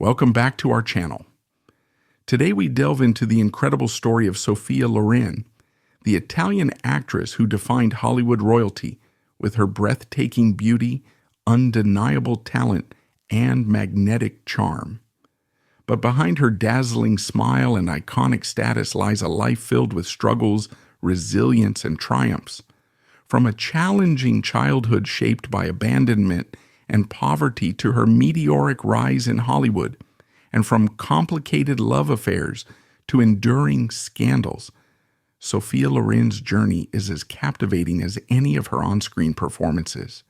Welcome back to our channel. Today we delve into the incredible story of Sophia Loren, the Italian actress who defined Hollywood royalty with her breathtaking beauty, undeniable talent, and magnetic charm. But behind her dazzling smile and iconic status lies a life filled with struggles, resilience, and triumphs. From a challenging childhood shaped by abandonment and poverty to her meteoric rise in Hollywood, and from complicated love affairs to enduring scandals, Sophia Loren's journey is as captivating as any of her on-screen performances.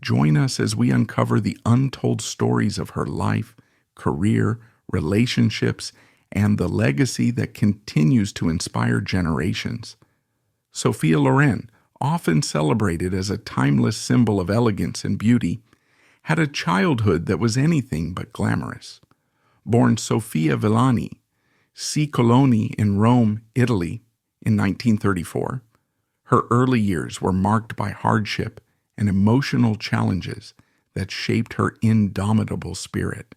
Join us as we uncover the untold stories of her life, career, relationships, and the legacy that continues to inspire generations. Sophia Loren, often celebrated as a timeless symbol of elegance and beauty, had a childhood that was anything but glamorous. Born Sophia Villani, Ciccoloni in Rome, Italy, in 1934, her early years were marked by hardship and emotional challenges that shaped her indomitable spirit.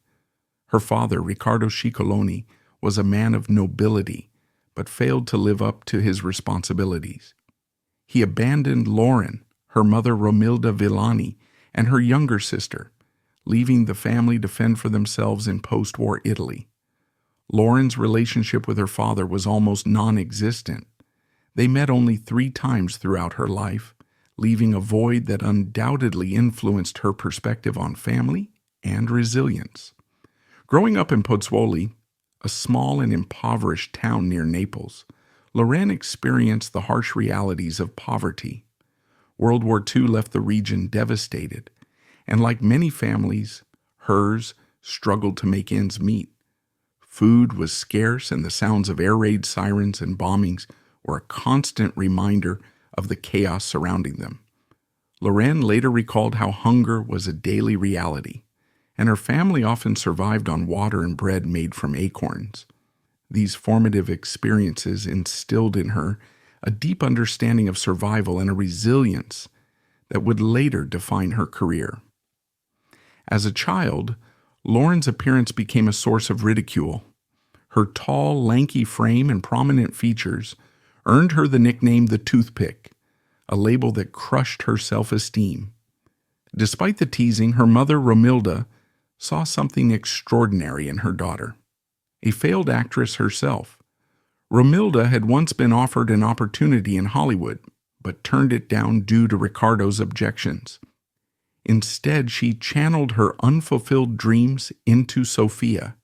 Her father, Riccardo Ciccoloni, was a man of nobility, but failed to live up to his responsibilities. He abandoned Loren, her mother Romilda Villani, and her younger sister, leaving the family to fend for themselves in post-war Italy. Loren's relationship with her father was almost non-existent. They met only 3 times throughout her life, leaving a void that undoubtedly influenced her perspective on family and resilience. Growing up in Pozzuoli, a small and impoverished town near Naples, Loren experienced the harsh realities of poverty. World War II left the region devastated, and like many families, hers struggled to make ends meet. Food was scarce, and the sounds of air raid sirens and bombings were a constant reminder of the chaos surrounding them. Loren later recalled how hunger was a daily reality, and her family often survived on water and bread made from acorns. These formative experiences instilled in her a deep understanding of survival and a resilience that would later define her career. As a child, Loren's appearance became a source of ridicule. Her tall, lanky frame and prominent features earned her the nickname the Toothpick, a label that crushed her self-esteem. Despite the teasing, her mother, Romilda, saw something extraordinary in her daughter. A failed actress herself, Romilda had once been offered an opportunity in Hollywood, but turned it down due to Riccardo's objections. Instead, she channeled her unfulfilled dreams into Sophia,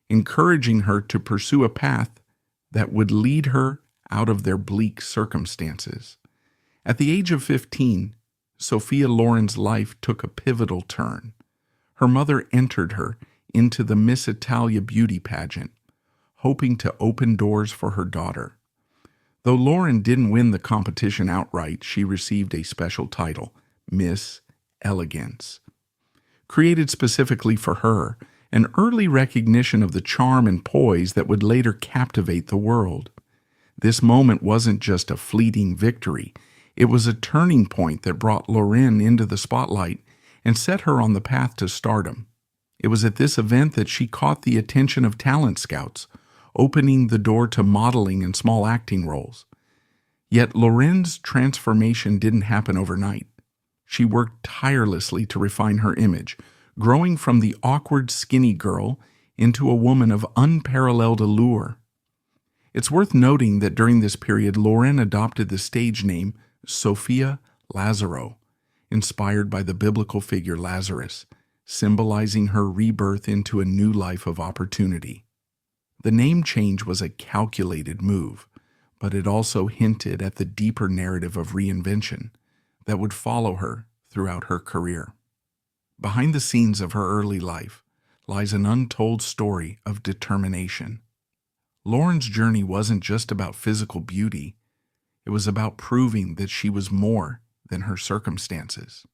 encouraging her to pursue a path that would lead her out of their bleak circumstances. At the age of 15, Sophia Loren's life took a pivotal turn. Her mother entered her into the Miss Italia beauty pageant, hoping to open doors for her daughter. Though Loren didn't win the competition outright, she received a special title, Miss Elegance. Created specifically for her, an early recognition of the charm and poise that would later captivate the world. This moment wasn't just a fleeting victory. It was a turning point that brought Loren into the spotlight and set her on the path to stardom. It was at this event that she caught the attention of talent scouts, opening the door to modeling and small acting roles. Yet Loren's transformation didn't happen overnight. She worked tirelessly to refine her image, growing from the awkward skinny girl into a woman of unparalleled allure. It's worth noting that during this period, Loren adopted the stage name Sophia Lazaro, inspired by the biblical figure Lazarus, symbolizing her rebirth into a new life of opportunity. The name change was a calculated move, but it also hinted at the deeper narrative of reinvention that would follow her throughout her career. Behind the scenes of her early life lies an untold story of determination. Loren's journey wasn't just about physical beauty. It was about proving that she was more than her circumstances.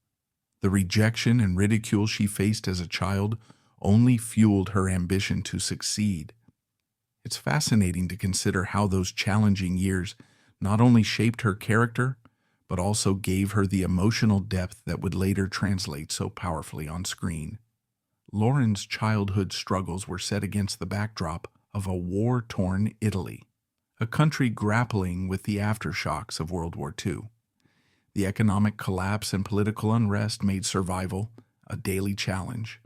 The rejection and ridicule she faced as a child only fueled her ambition to succeed. It's fascinating to consider how those challenging years not only shaped her character, but also gave her the emotional depth that would later translate so powerfully on screen. Loren's childhood struggles were set against the backdrop of a war-torn Italy, a country grappling with the aftershocks of World War II. The economic collapse and political unrest made survival a daily challenge.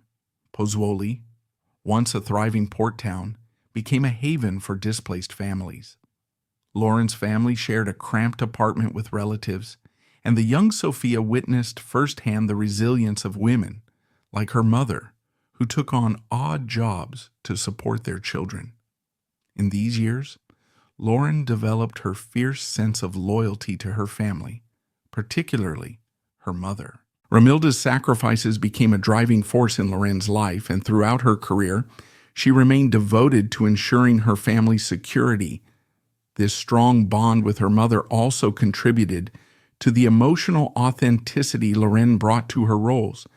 Pozzuoli, once a thriving port town, became a haven for displaced families. Loren's family shared a cramped apartment with relatives, and the young Sophia witnessed firsthand the resilience of women, like her mother, who took on odd jobs to support their children. In these years, Loren developed her fierce sense of loyalty to her family, particularly her mother. Romilda's sacrifices became a driving force in Loren's life, and throughout her career, she remained devoted to ensuring her family's security. This strong bond with her mother also contributed to the emotional authenticity Loren brought to her roles,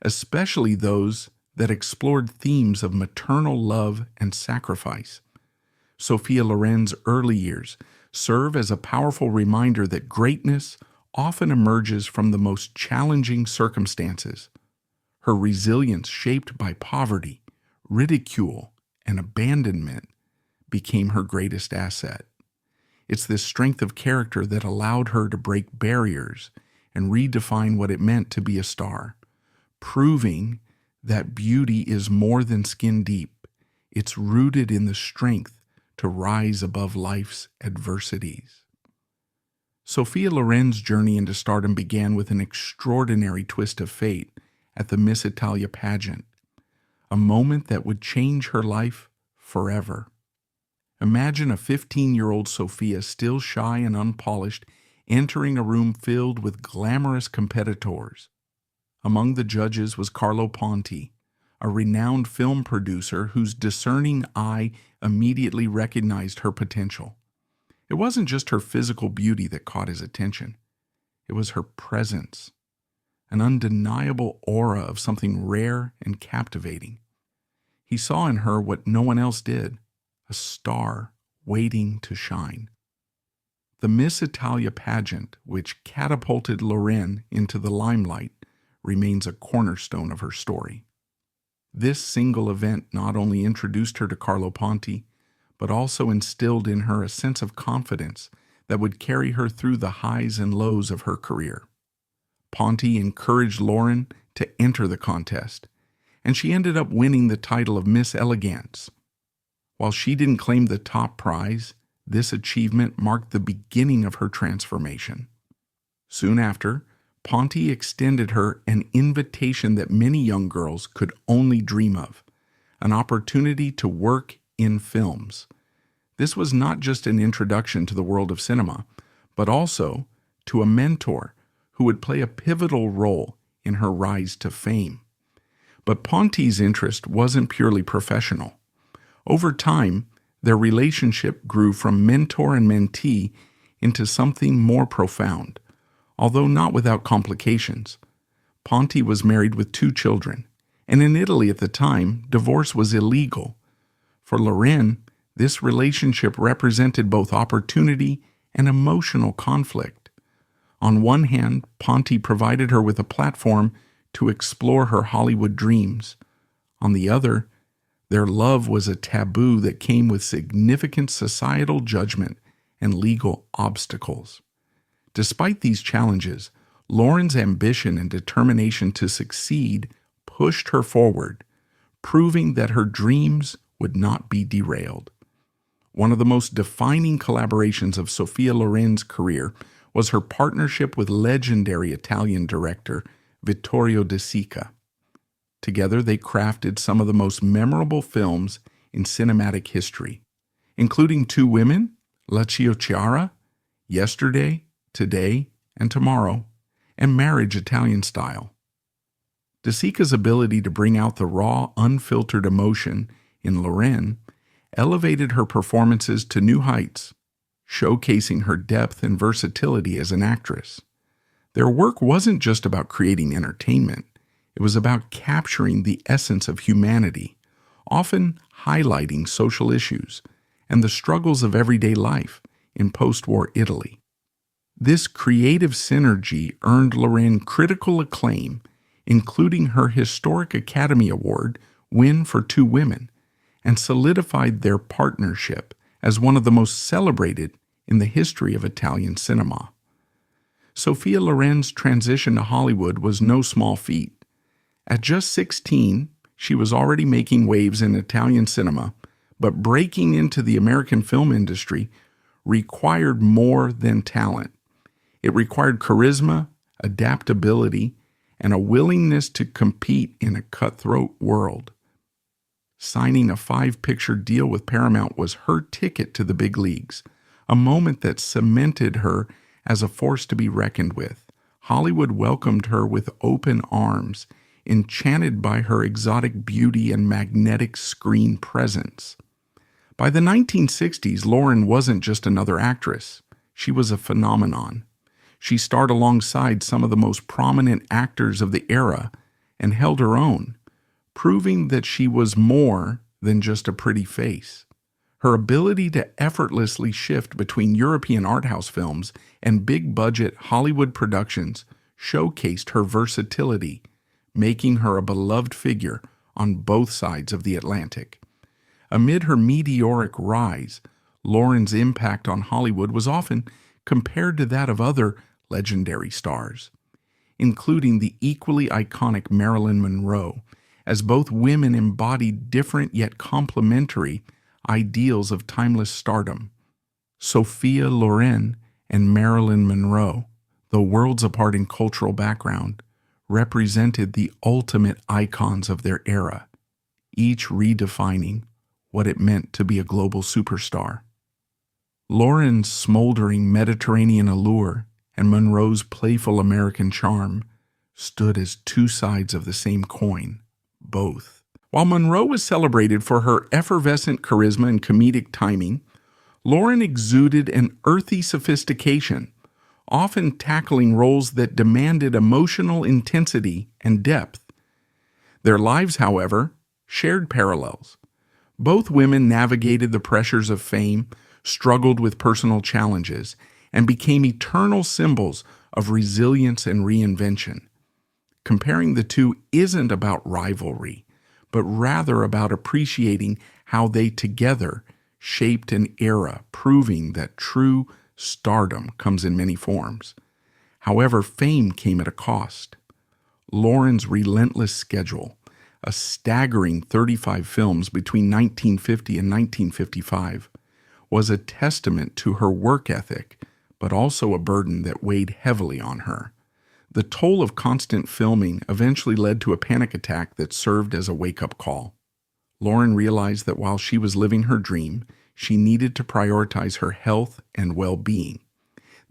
especially those that explored themes of maternal love and sacrifice. Sophia Loren's early years serve as a powerful reminder that greatness often emerges from the most challenging circumstances. Her resilience, shaped by poverty, ridicule, and abandonment, became her greatest asset. It's this strength of character that allowed her to break barriers and redefine what it meant to be a star, proving that beauty is more than skin deep. It's rooted in the strength to rise above life's adversities. Sophia Loren's journey into stardom began with an extraordinary twist of fate at the Miss Italia pageant, a moment that would change her life forever. Imagine a 15-year-old Sophia, still shy and unpolished, entering a room filled with glamorous competitors. Among the judges was Carlo Ponti, a renowned film producer whose discerning eye immediately recognized her potential. It wasn't just her physical beauty that caught his attention. It was her presence, an undeniable aura of something rare and captivating. He saw in her what no one else did, a star waiting to shine. The Miss Italia pageant, which catapulted Loren into the limelight, remains a cornerstone of her story. This single event not only introduced her to Carlo Ponti, but also instilled in her a sense of confidence that would carry her through the highs and lows of her career. Ponti encouraged Loren to enter the contest, and she ended up winning the title of Miss Elegance. While she didn't claim the top prize, this achievement marked the beginning of her transformation. Soon after, Ponti extended her an invitation that many young girls could only dream of, an opportunity to work in films. This was not just an introduction to the world of cinema, but also to a mentor who would play a pivotal role in her rise to fame. But Ponti's interest wasn't purely professional. Over time, their relationship grew from mentor and mentee into something more profound, although not without complications. Ponti was married with 2 children, and in Italy at the time, divorce was illegal. For Loren, this relationship represented both opportunity and emotional conflict. On one hand, Ponti provided her with a platform to explore her Hollywood dreams. On the other, their love was a taboo that came with significant societal judgment and legal obstacles. Despite these challenges, Loren's ambition and determination to succeed pushed her forward, proving that her dreams would not be derailed. One of the most defining collaborations of Sophia Loren's career was her partnership with legendary Italian director Vittorio De Sica. Together, they crafted some of the most memorable films in cinematic history, including Two Women, La Chiara, Yesterday, Today, and Tomorrow, and Marriage Italian Style. De Sica's ability to bring out the raw, unfiltered emotion in Loren elevated her performances to new heights, showcasing her depth and versatility as an actress. Their work wasn't just about creating entertainment. It was about capturing the essence of humanity, often highlighting social issues and the struggles of everyday life in post-war Italy. This creative synergy earned Loren critical acclaim, including her historic Academy Award win for Two Women, and solidified their partnership as one of the most celebrated in the history of Italian cinema. Sophia Loren's transition to Hollywood was no small feat. At just 16, she was already making waves in Italian cinema, but breaking into the American film industry required more than talent. It required charisma, adaptability, and a willingness to compete in a cutthroat world. Signing a 5-picture deal with Paramount was her ticket to the big leagues, a moment that cemented her as a force to be reckoned with. Hollywood welcomed her with open arms, enchanted by her exotic beauty and magnetic screen presence. By the 1960s, Loren wasn't just another actress. She was a phenomenon. She starred alongside some of the most prominent actors of the era and held her own, proving that she was more than just a pretty face. Her ability to effortlessly shift between European art house films and big-budget Hollywood productions showcased her versatility, making her a beloved figure on both sides of the Atlantic. Amid her meteoric rise, Loren's impact on Hollywood was often compared to that of other legendary stars, including the equally iconic Marilyn Monroe, as both women embodied different yet complementary ideals of timeless stardom. Sophia Loren and Marilyn Monroe, though worlds apart in cultural background, represented the ultimate icons of their era, each redefining what it meant to be a global superstar. Loren's smoldering Mediterranean allure and Monroe's playful American charm stood as two sides of the same coin, both. While Monroe was celebrated for her effervescent charisma and comedic timing, Loren exuded an earthy sophistication, often tackling roles that demanded emotional intensity and depth. Their lives, however, shared parallels. Both women navigated the pressures of fame, struggled with personal challenges, and became eternal symbols of resilience and reinvention. Comparing the two isn't about rivalry, but rather about appreciating how they together shaped an era, proving that true stardom comes in many forms. However, fame came at a cost. Loren's relentless schedule, a staggering 35 films between 1950 and 1955, was a testament to her work ethic, but also a burden that weighed heavily on her. The toll of constant filming eventually led to a panic attack that served as a wake-up call. Loren realized that while she was living her dream, she needed to prioritize her health and well-being.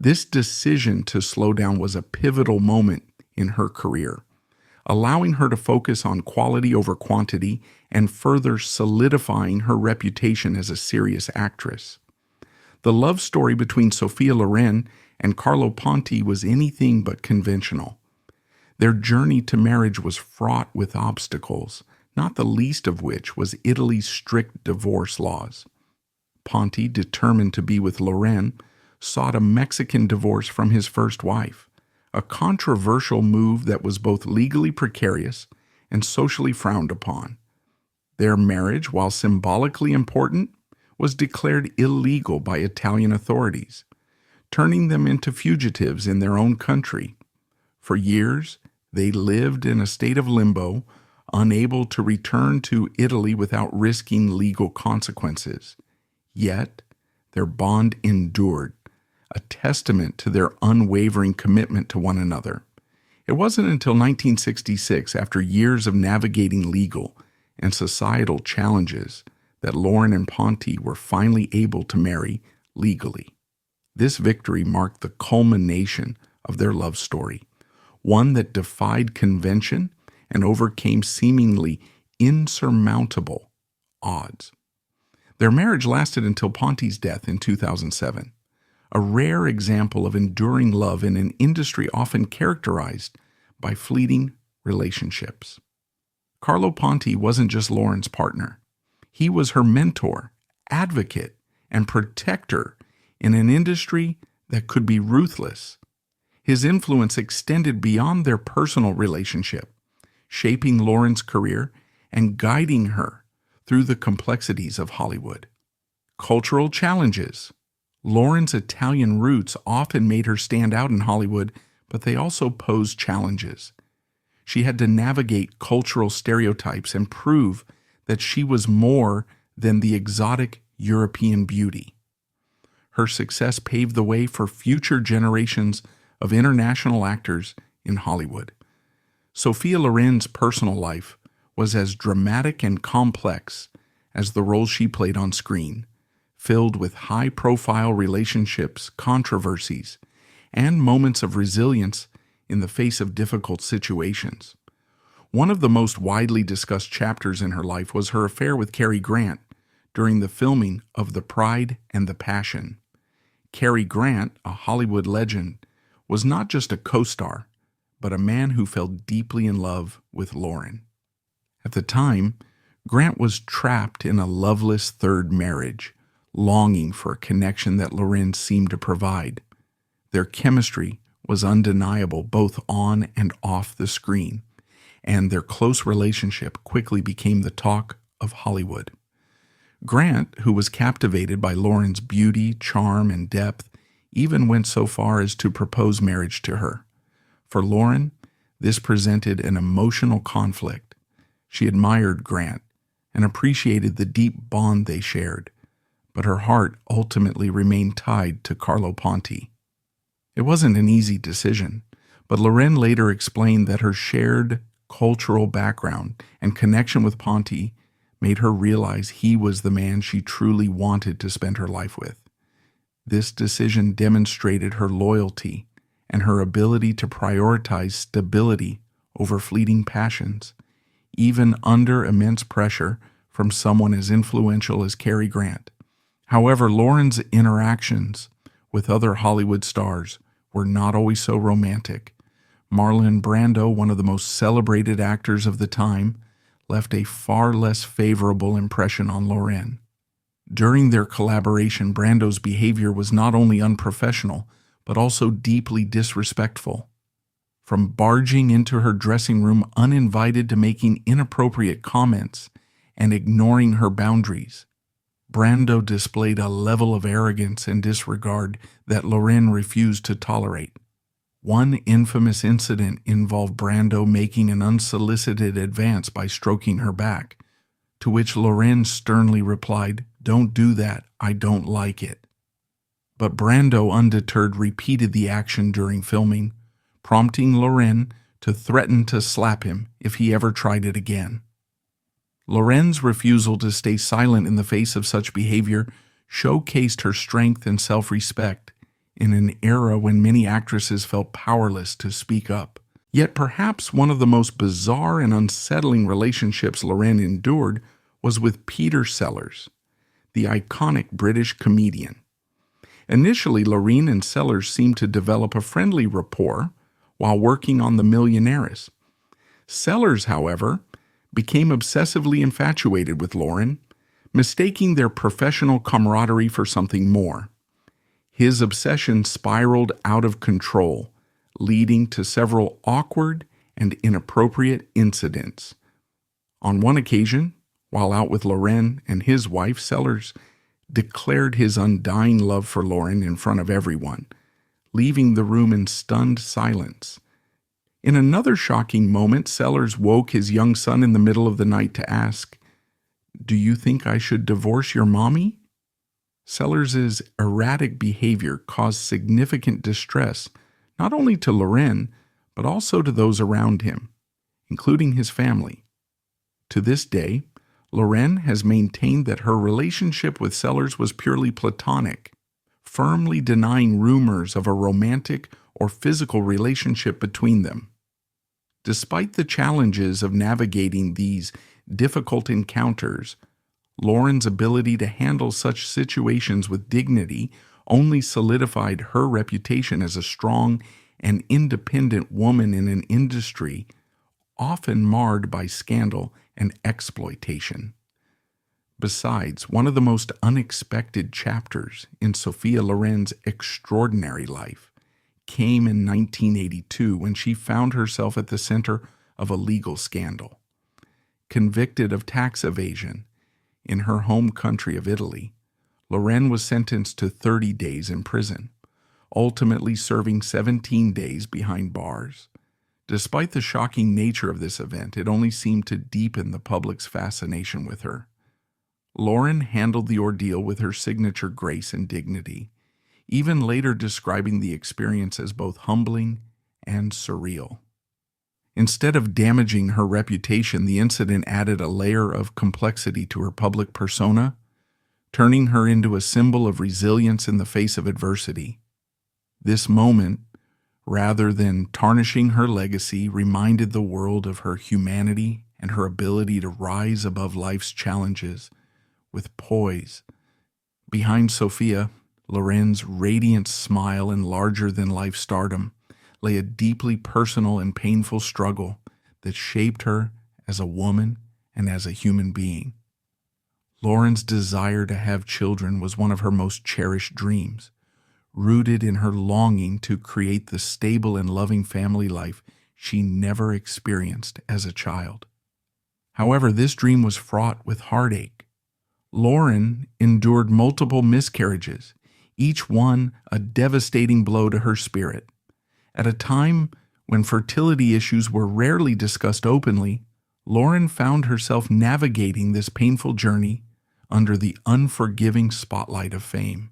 This decision to slow down was a pivotal moment in her career, allowing her to focus on quality over quantity and further solidifying her reputation as a serious actress. The love story between Sophia Loren and Carlo Ponti was anything but conventional. Their journey to marriage was fraught with obstacles, not the least of which was Italy's strict divorce laws. Ponti, determined to be with Loren, sought a Mexican divorce from his first wife, a controversial move that was both legally precarious and socially frowned upon. Their marriage, while symbolically important, was declared illegal by Italian authorities, turning them into fugitives in their own country. For years, they lived in a state of limbo, unable to return to Italy without risking legal consequences. Yet, their bond endured, a testament to their unwavering commitment to one another. It wasn't until 1966, after years of navigating legal and societal challenges, that Loren and Ponti were finally able to marry legally. This victory marked the culmination of their love story, one that defied convention and overcame seemingly insurmountable odds. Their marriage lasted until Ponti's death in 2007, a rare example of enduring love in an industry often characterized by fleeting relationships. Carlo Ponti wasn't just Loren's partner. He was her mentor, advocate, and protector in an industry that could be ruthless. His influence extended beyond their personal relationship, shaping Loren's career and guiding her through the complexities of Hollywood. Cultural challenges. Loren's Italian roots often made her stand out in Hollywood, but they also posed challenges. She had to navigate cultural stereotypes and prove that she was more than the exotic European beauty. Her success paved the way for future generations of international actors in Hollywood. Sophia Loren's personal life was as dramatic and complex as the roles she played on screen, filled with high-profile relationships, controversies, and moments of resilience in the face of difficult situations. One of the most widely discussed chapters in her life was her affair with Cary Grant during the filming of The Pride and the Passion. Cary Grant, a Hollywood legend, was not just a co-star, but a man who fell deeply in love with Loren. At the time, Grant was trapped in a loveless third marriage, longing for a connection that Loren seemed to provide. Their chemistry was undeniable both on and off the screen, and their close relationship quickly became the talk of Hollywood. Grant, who was captivated by Loren's beauty, charm, and depth, even went so far as to propose marriage to her. For Loren, this presented an emotional conflict. She admired Grant and appreciated the deep bond they shared, but her heart ultimately remained tied to Carlo Ponti. It wasn't an easy decision, but Loren later explained that her shared cultural background and connection with Ponti made her realize he was the man she truly wanted to spend her life with. This decision demonstrated her loyalty and her ability to prioritize stability over fleeting passions, even under immense pressure from someone as influential as Cary Grant. However, Loren's interactions with other Hollywood stars were not always so romantic. Marlon Brando, one of the most celebrated actors of the time, left a far less favorable impression on Loren. During their collaboration, Brando's behavior was not only unprofessional, but also deeply disrespectful. From barging into her dressing room uninvited to making inappropriate comments and ignoring her boundaries, Brando displayed a level of arrogance and disregard that Loren refused to tolerate. One infamous incident involved Brando making an unsolicited advance by stroking her back, to which Loren sternly replied, "Don't do that, I don't like it." But Brando, undeterred, repeated the action during filming, prompting Loren to threaten to slap him if he ever tried it again. Loren's refusal to stay silent in the face of such behavior showcased her strength and self-respect in an era when many actresses felt powerless to speak up. Yet perhaps one of the most bizarre and unsettling relationships Loren endured was with Peter Sellers, the iconic British comedian. Initially, Loren and Sellers seemed to develop a friendly rapport while working on The Millionaires. Sellers, however, became obsessively infatuated with Loren, mistaking their professional camaraderie for something more. His obsession spiraled out of control, leading to several awkward and inappropriate incidents. On one occasion, while out with Loren and his wife, Sellers declared his undying love for Loren in front of everyone, leaving the room in stunned silence. In another shocking moment, Sellers woke his young son in the middle of the night to ask, "Do you think I should divorce your mommy?" Sellers' erratic behavior caused significant distress, not only to Loren, but also to those around him, including his family. To this day, Loren has maintained that her relationship with Sellers was purely platonic, firmly denying rumors of a romantic or physical relationship between them. Despite the challenges of navigating these difficult encounters, Loren's ability to handle such situations with dignity only solidified her reputation as a strong and independent woman in an industry often marred by scandal and exploitation. Besides, one of the most unexpected chapters in Sophia Loren's extraordinary life came in 1982 when she found herself at the center of a legal scandal. Convicted of tax evasion in her home country of Italy, Loren was sentenced to 30 days in prison, ultimately serving 17 days behind bars. Despite the shocking nature of this event, it only seemed to deepen the public's fascination with her. Loren handled the ordeal with her signature grace and dignity, even later describing the experience as both humbling and surreal. Instead of damaging her reputation, the incident added a layer of complexity to her public persona, turning her into a symbol of resilience in the face of adversity. This moment, rather than tarnishing her legacy, reminded the world of her humanity and her ability to rise above life's challenges with poise. Behind Sophia Loren's radiant smile and larger-than-life stardom lay a deeply personal and painful struggle that shaped her as a woman and as a human being. Loren's desire to have children was one of her most cherished dreams, rooted in her longing to create the stable and loving family life she never experienced as a child. However, this dream was fraught with heartache. Loren endured multiple miscarriages, each one a devastating blow to her spirit. At a time when fertility issues were rarely discussed openly, Loren found herself navigating this painful journey under the unforgiving spotlight of fame.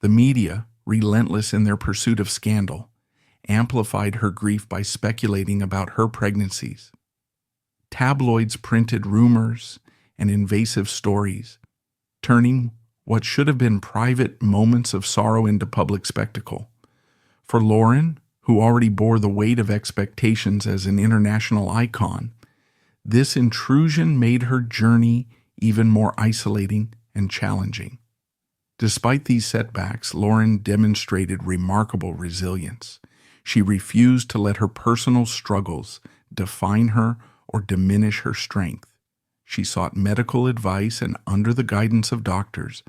The media, relentless in their pursuit of scandal, amplified her grief by speculating about her pregnancies. Tabloids printed rumors and invasive stories, turning what should have been private moments of sorrow into public spectacle. For Loren, who already bore the weight of expectations as an international icon, this intrusion made her journey even more isolating and challenging. Despite these setbacks, Loren demonstrated remarkable resilience. She refused to let her personal struggles define her or diminish her strength. She sought medical advice and, under the guidance of doctors,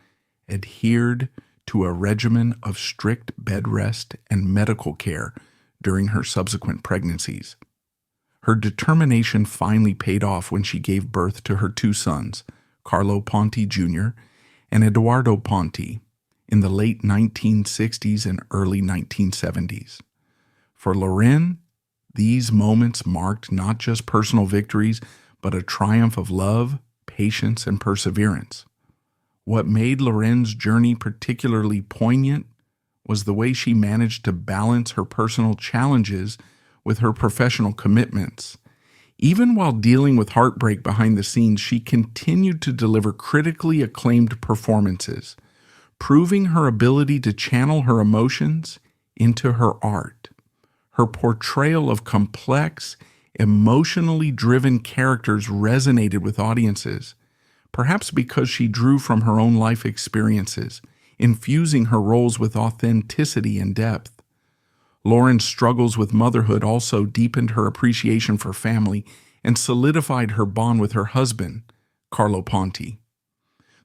adhered to a regimen of strict bed rest and medical care during her subsequent pregnancies. Her determination finally paid off when she gave birth to her two sons, Carlo Ponti Jr. and Eduardo Ponti, in the late 1960s and early 1970s. For Loren, these moments marked not just personal victories, but a triumph of love, patience, and perseverance. What made Loren's journey particularly poignant was the way she managed to balance her personal challenges with her professional commitments. Even while dealing with heartbreak behind the scenes, she continued to deliver critically acclaimed performances, proving her ability to channel her emotions into her art. Her portrayal of complex, emotionally driven characters resonated with audiences, perhaps because she drew from her own life experiences, infusing her roles with authenticity and depth. Loren's struggles with motherhood also deepened her appreciation for family and solidified her bond with her husband, Carlo Ponti.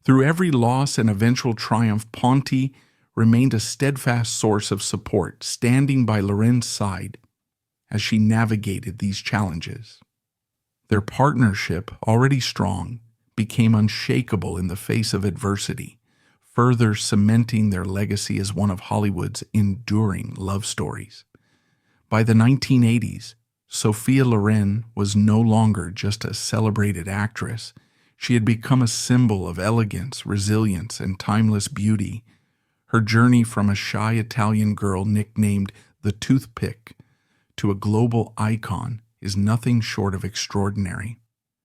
Through every loss and eventual triumph, Ponti remained a steadfast source of support, standing by Loren's side as she navigated these challenges. Their partnership, already strong, became unshakable in the face of adversity, further cementing their legacy as one of Hollywood's enduring love stories. By the 1980s, Sophia Loren was no longer just a celebrated actress. She had become a symbol of elegance, resilience, and timeless beauty. Her journey from a shy Italian girl nicknamed the Toothpick to a global icon is nothing short of extraordinary.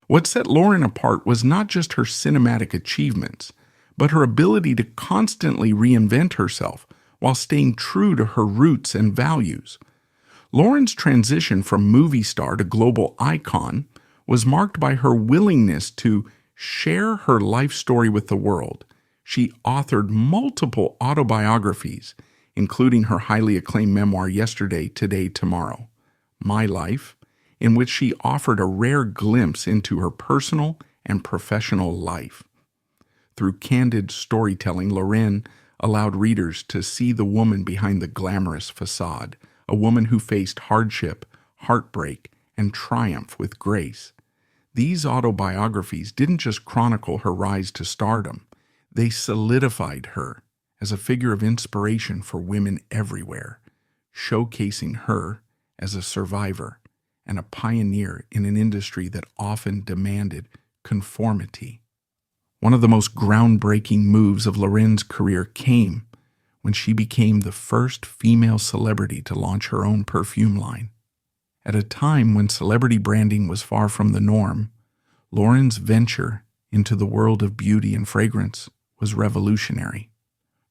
What set Loren apart was not just her cinematic achievements, but her ability to constantly reinvent herself while staying true to her roots and values. Loren's transition from movie star to global icon was marked by her willingness to share her life story with the world. She authored multiple autobiographies, including her highly acclaimed memoir, Yesterday, Today, Tomorrow, My Life, in which she offered a rare glimpse into her personal and professional life. Through candid storytelling, Loren allowed readers to see the woman behind the glamorous facade, a woman who faced hardship, heartbreak, and Triumph with Grace. These autobiographies didn't just chronicle her rise to stardom, they solidified her as a figure of inspiration for women everywhere, showcasing her as a survivor and a pioneer in an industry that often demanded conformity. One of the most groundbreaking moves of Loren's career came when she became the first female celebrity to launch her own perfume line. At a time when celebrity branding was far from the norm, Loren's venture into the world of beauty and fragrance was revolutionary.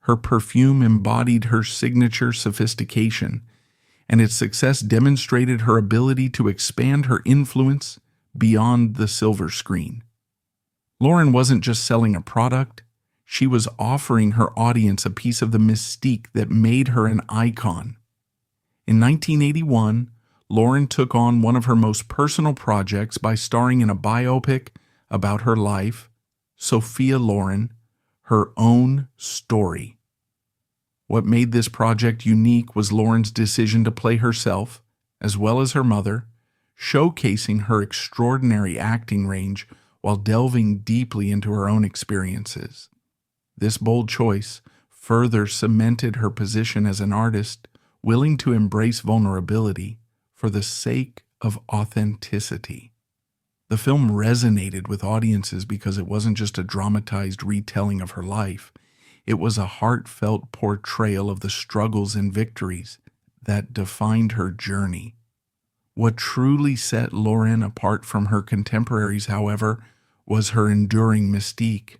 Her perfume embodied her signature sophistication, and its success demonstrated her ability to expand her influence beyond the silver screen. Loren wasn't just selling a product, she was offering her audience a piece of the mystique that made her an icon. In 1981, Loren took on one of her most personal projects by starring in a biopic about her life, Sophia Loren, Her Own Story. What made this project unique was Loren's decision to play herself, as well as her mother, showcasing her extraordinary acting range while delving deeply into her own experiences. This bold choice further cemented her position as an artist willing to embrace vulnerability for the sake of authenticity. The film resonated with audiences because it wasn't just a dramatized retelling of her life. It was a heartfelt portrayal of the struggles and victories that defined her journey. What truly set Loren apart from her contemporaries, however, was her enduring mystique.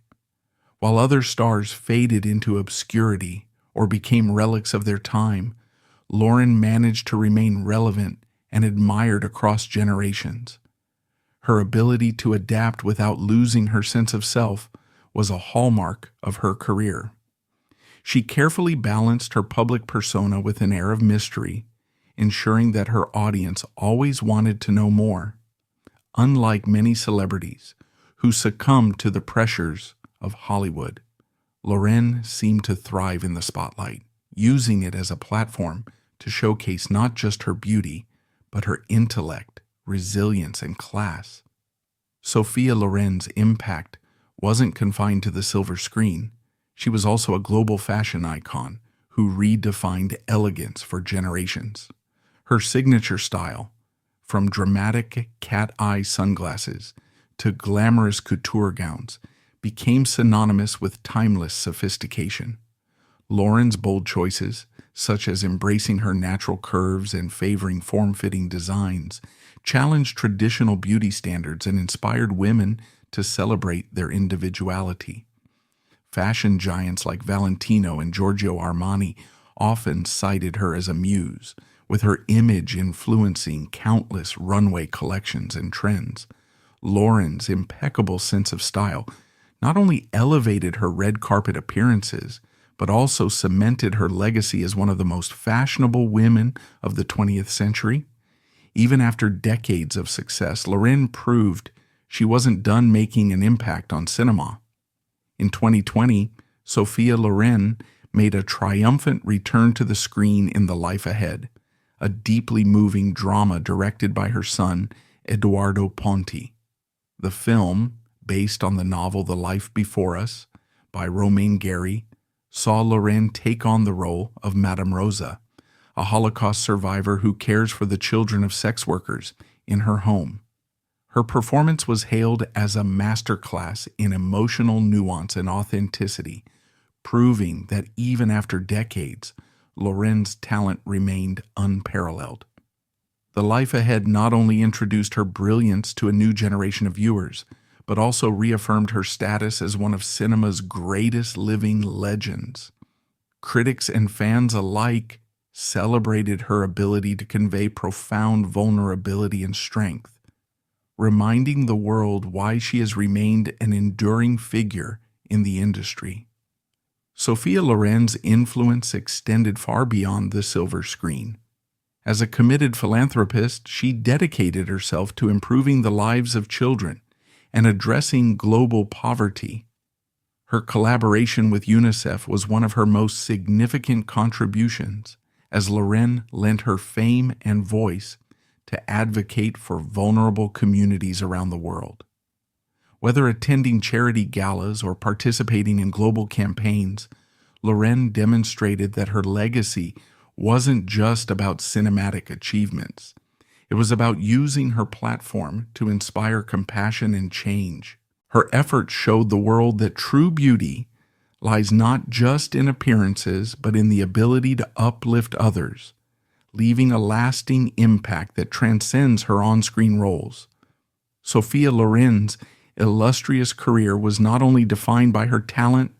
While other stars faded into obscurity or became relics of their time, Loren managed to remain relevant and admired across generations. Her ability to adapt without losing her sense of self was a hallmark of her career. She carefully balanced her public persona with an air of mystery, ensuring that her audience always wanted to know more. Unlike many celebrities who succumbed to the pressures of Hollywood, Loren seemed to thrive in the spotlight, using it as a platform to showcase not just her beauty, but her intellect, resilience, and class. Sophia Loren's impact wasn't confined to the silver screen. She was also a global fashion icon who redefined elegance for generations. Her signature style, from dramatic cat-eye sunglasses to glamorous couture gowns, became synonymous with timeless sophistication. Loren's bold choices, such as embracing her natural curves and favoring form-fitting designs, challenged traditional beauty standards and inspired women to celebrate their individuality. Fashion giants like Valentino and Giorgio Armani often cited her as a muse, with her image influencing countless runway collections and trends. Loren's impeccable sense of style not only elevated her red carpet appearances, but also cemented her legacy as one of the most fashionable women of the 20th century. Even after decades of success, Loren proved she wasn't done making an impact on cinema. In 2020, Sophia Loren made a triumphant return to the screen in The Life Ahead, a deeply moving drama directed by her son, Eduardo Ponti. The film, based on the novel The Life Before Us by Romain Gary, saw Loren take on the role of Madame Rosa, a Holocaust survivor who cares for the children of sex workers in her home. Her performance was hailed as a masterclass in emotional nuance and authenticity, proving that even after decades, Loren's talent remained unparalleled. The Life Ahead not only introduced her brilliance to a new generation of viewers, but also reaffirmed her status as one of cinema's greatest living legends. Critics and fans alike celebrated her ability to convey profound vulnerability and strength, reminding the world why she has remained an enduring figure in the industry. Sophia Loren's influence extended far beyond the silver screen. As a committed philanthropist, she dedicated herself to improving the lives of children and addressing global poverty. Her collaboration with UNICEF was one of her most significant contributions, as Loren lent her fame and voice to advocate for vulnerable communities around the world. Whether attending charity galas or participating in global campaigns, Loren demonstrated that her legacy wasn't just about cinematic achievements. It was about using her platform to inspire compassion and change. Her efforts showed the world that true beauty lies not just in appearances, but in the ability to uplift others, leaving a lasting impact that transcends her on-screen roles. Sophia Loren's illustrious career was not only defined by her talent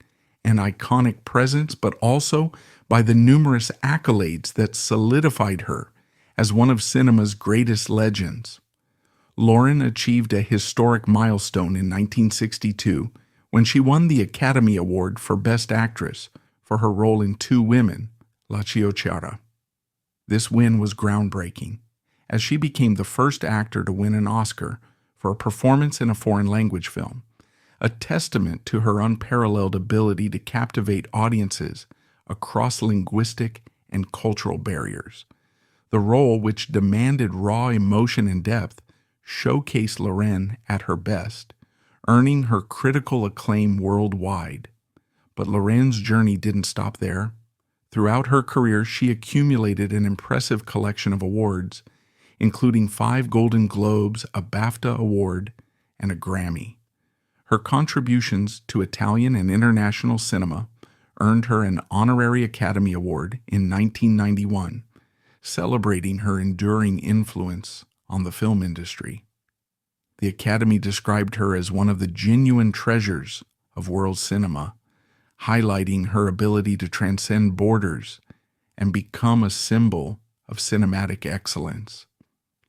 and iconic presence, but also by the numerous accolades that solidified her as one of cinema's greatest legends. Loren achieved a historic milestone in 1962 when she won the Academy Award for Best Actress for her role in Two Women, La Chiocciara. This win was groundbreaking, as she became the first actor to win an Oscar for a performance in a foreign language film, a testament to her unparalleled ability to captivate audiences across linguistic and cultural barriers. The role, which demanded raw emotion and depth, showcased Loren at her best, earning her critical acclaim worldwide. But Loren's journey didn't stop there. Throughout her career, she accumulated an impressive collection of awards, including 5 Golden Globes, a BAFTA award, and a Grammy. Her contributions to Italian and international cinema earned her an honorary Academy Award in 1991, celebrating her enduring influence on the film industry. The Academy described her as one of the genuine treasures of world cinema, highlighting her ability to transcend borders and become a symbol of cinematic excellence.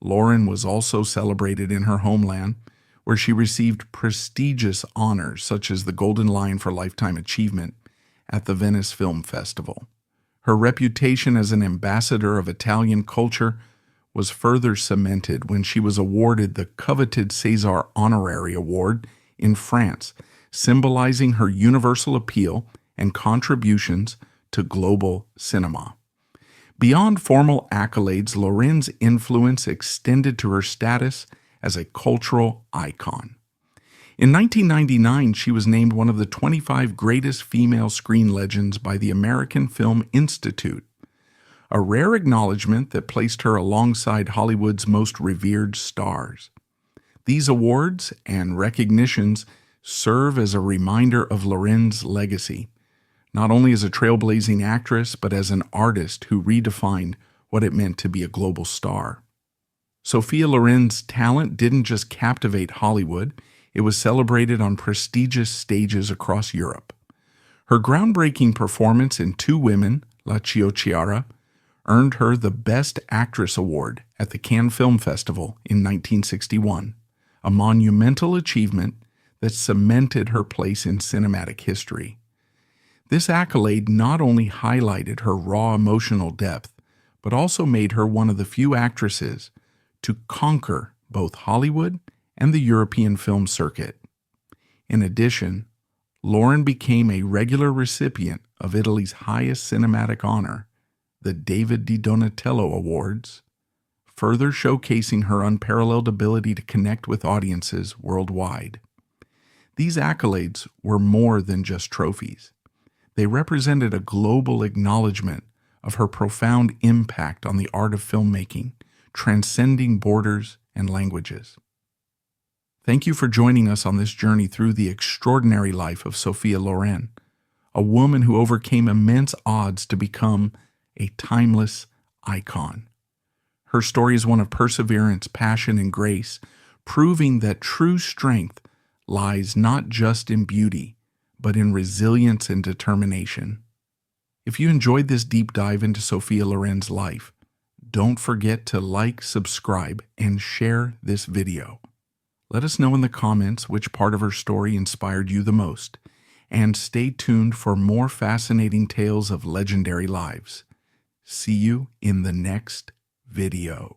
Loren was also celebrated in her homeland, where she received prestigious honors such as the Golden Lion for Lifetime Achievement at the Venice Film Festival. Her reputation as an ambassador of Italian culture was further cemented when she was awarded the coveted César Honorary Award in France, symbolizing her universal appeal and contributions to global cinema. Beyond formal accolades, Loren's influence extended to her status as a cultural icon. In 1999, she was named one of the 25 greatest female screen legends by the American Film Institute, a rare acknowledgement that placed her alongside Hollywood's most revered stars. These awards and recognitions serve as a reminder of Loren's legacy, not only as a trailblazing actress, but as an artist who redefined what it meant to be a global star. Sophia Loren's talent didn't just captivate Hollywood, it was celebrated on prestigious stages across Europe. Her groundbreaking performance in Two Women, La Chiocciara, earned her the Best Actress Award at the Cannes Film Festival in 1961, a monumental achievement that cemented her place in cinematic history. This accolade not only highlighted her raw emotional depth, but also made her one of the few actresses to conquer both Hollywood and the European film circuit. In addition, Loren became a regular recipient of Italy's highest cinematic honor, the David di Donatello Awards, further showcasing her unparalleled ability to connect with audiences worldwide. These accolades were more than just trophies. They represented a global acknowledgement of her profound impact on the art of filmmaking, transcending borders and languages. Thank you for joining us on this journey through the extraordinary life of Sophia Loren, a woman who overcame immense odds to become a timeless icon. Her story is one of perseverance, passion, and grace, proving that true strength lies not just in beauty, but in resilience and determination. If you enjoyed this deep dive into Sophia Loren's life, don't forget to like, subscribe, and share this video. Let us know in the comments which part of her story inspired you the most, and stay tuned for more fascinating tales of legendary lives. See you in the next video.